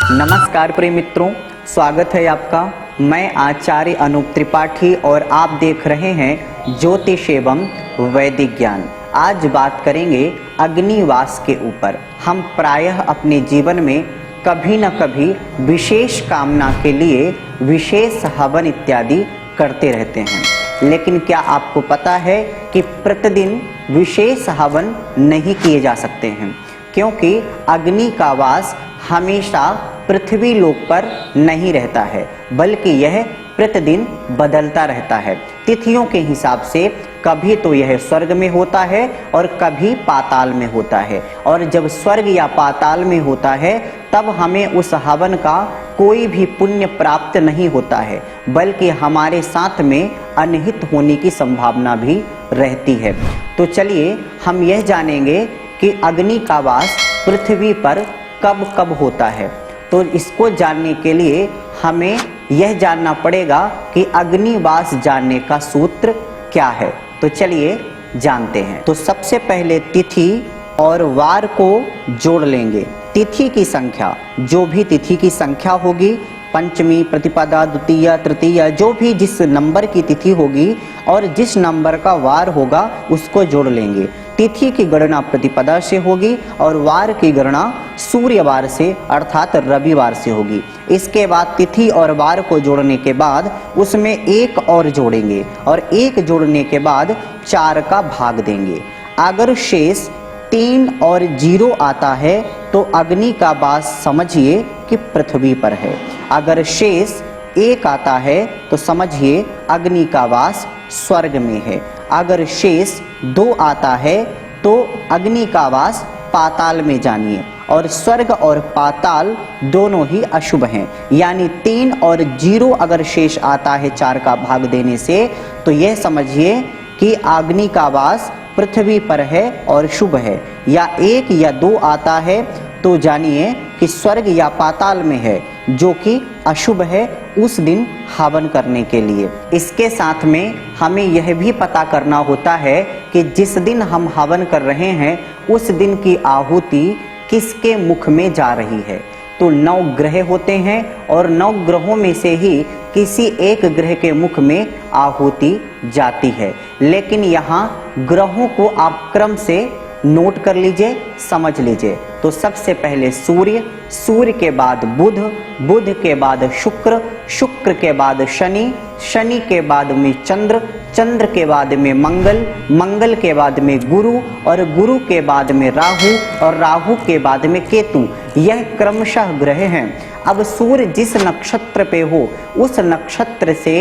नमस्कार प्रिय मित्रों, स्वागत है आपका। मैं आचार्य अनूप त्रिपाठी और आप देख रहे हैं ज्योतिष एवं वैदिक ज्ञान। आज बात करेंगे अग्निवास के ऊपर। हम प्रायः अपने जीवन में कभी न कभी विशेष कामना के लिए विशेष हवन इत्यादि करते रहते हैं, लेकिन क्या आपको पता है कि प्रतिदिन विशेष हवन नहीं किए जा सकते हैं, क्योंकि अग्नि का वास हमेशा पृथ्वी लोक पर नहीं रहता है, बल्कि यह प्रतिदिन बदलता रहता है। तिथियों के हिसाब से कभी तो यह स्वर्ग में होता है और कभी पाताल में होता है, और जब स्वर्ग या पाताल में होता है तब हमें उस हवन का कोई भी पुण्य प्राप्त नहीं होता है, बल्कि हमारे साथ में अनहित होने की संभावना भी रहती है। तो चलिए हम यह जानेंगे कि अग्नि का वास पृथ्वी पर कब कब होता है। तो इसको जानने के लिए हमें यह जानना पड़ेगा कि अग्निवास जानने का सूत्र क्या है। तो चलिए जानते हैं। तो सबसे पहले तिथि और वार को जोड़ लेंगे। तिथि की संख्या, जो भी तिथि की संख्या होगी, पंचमी, प्रतिपदा, द्वितीया, तृतीया, जो भी जिस नंबर की तिथि होगी और जिस नंबर का वार होगा उसको जोड़ लेंगे। तिथि की गणना प्रतिपदा से होगी और वार की गणना सूर्यवार से अर्थात रविवार से होगी। इसके बाद तिथि और वार को जोड़ने के बाद उसमें एक और जोड़ेंगे और एक जोड़ने के बाद 4 का भाग देंगे। अगर शेष 3 और 0 आता है तो अग्नि का वास समझिए कि पृथ्वी पर है। अगर शेष 1 आता है तो समझिए अग्नि का वास स्वर्ग में है। अगर शेष 2 आता है तो अग्नि का वास पाताल में जानिए। और स्वर्ग और पाताल दोनों ही अशुभ हैं, यानी 3 और 0 अगर शेष आता है 4 का भाग देने से तो यह समझिए कि अग्नि का वास पृथ्वी पर है और शुभ है। या 1 या 2 आता है तो जानिए कि स्वर्ग या पाताल में है, जो कि अशुभ है उस दिन हवन करने के लिए। इसके साथ में हमें यह भी पता करना होता है कि जिस दिन हम हवन कर रहे हैं उस दिन की आहुति किसके मुख में जा रही है। तो 9 ग्रह होते हैं और 9 ग्रहों में से ही किसी एक ग्रह के मुख में आहुति जाती है। लेकिन यहाँ ग्रहों को आप क्रम से नोट कर लीजिए, समझ लीजिए। तो सबसे पहले सूर्य, सूर्य के बाद बुध, बुध के बाद शुक्र, शुक्र के बाद शनि, शनि के बाद में चंद्र, चंद्र के बाद में मंगल, मंगल के बाद में गुरु और गुरु के बाद में राहु और राहु के बाद में केतु। यह क्रमशः ग्रह हैं। अब सूर्य जिस नक्षत्र पे हो उस नक्षत्र से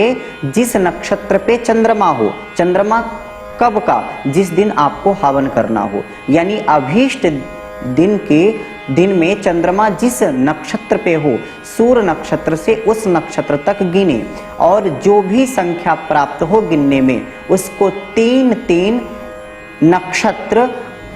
जिस नक्षत्र पे चंद्रमा हो, चंद्रमा कब का, जिस दिन आपको हवन करना हो, यानी अभीष्ट दिन के दिन में चंद्रमा जिस नक्षत्र पे हो सूर्य नक्षत्र से उस नक्षत्र तक गिने और जो भी संख्या प्राप्त हो गिनने में उसको 3-3 नक्षत्र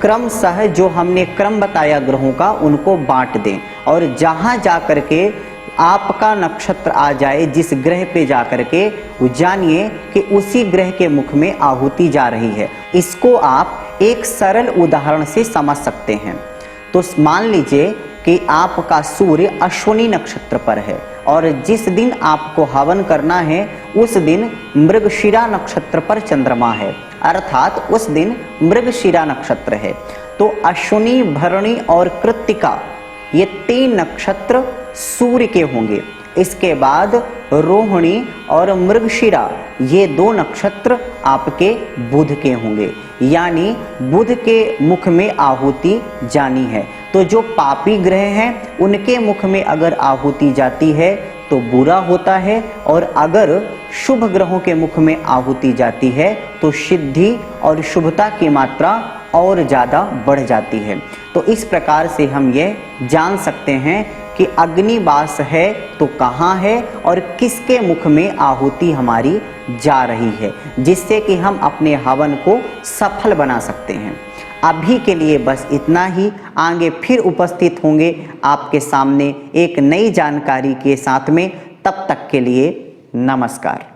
क्रमशः जो हमने क्रम बताया ग्रहों का उनको बांट दें। और जहां जा करके आपका नक्षत्र आ जाए, जिस ग्रह पे जा करके वो जानिए कि उसी ग्रह के मुख में आहुति जा रही है। इसको आप एक सरल उदाहरण से समझ सकते हैं। तो मान लीजिए कि आपका सूर्य अश्विनी नक्षत्र पर है और जिस दिन आपको हवन करना है उस दिन मृगशिरा नक्षत्र पर चंद्रमा है, अर्थात उस दिन मृगशिरा नक्षत्र है। तो अश्विनी, भरणी और कृत्तिका ये 3 नक्षत्र सूर्य के होंगे। इसके बाद रोहिणी और मृगशिरा ये 2 नक्षत्र आपके बुध के होंगे, यानी बुध के मुख में आहुति जानी है। तो जो पापी ग्रह हैं उनके मुख में अगर आहुति जाती है तो बुरा होता है, और अगर शुभ ग्रहों के मुख में आहुति जाती है तो सिद्धि और शुभता की मात्रा और ज़्यादा बढ़ जाती है। तो इस प्रकार से हम ये जान सकते हैं कि अग्निवास है तो कहाँ है और किसके मुख में आहुति हमारी जा रही है, जिससे कि हम अपने हवन को सफल बना सकते हैं। अभी के लिए बस इतना ही। आगे फिर उपस्थित होंगे आपके सामने एक नई जानकारी के साथ में। तब तक के लिए नमस्कार।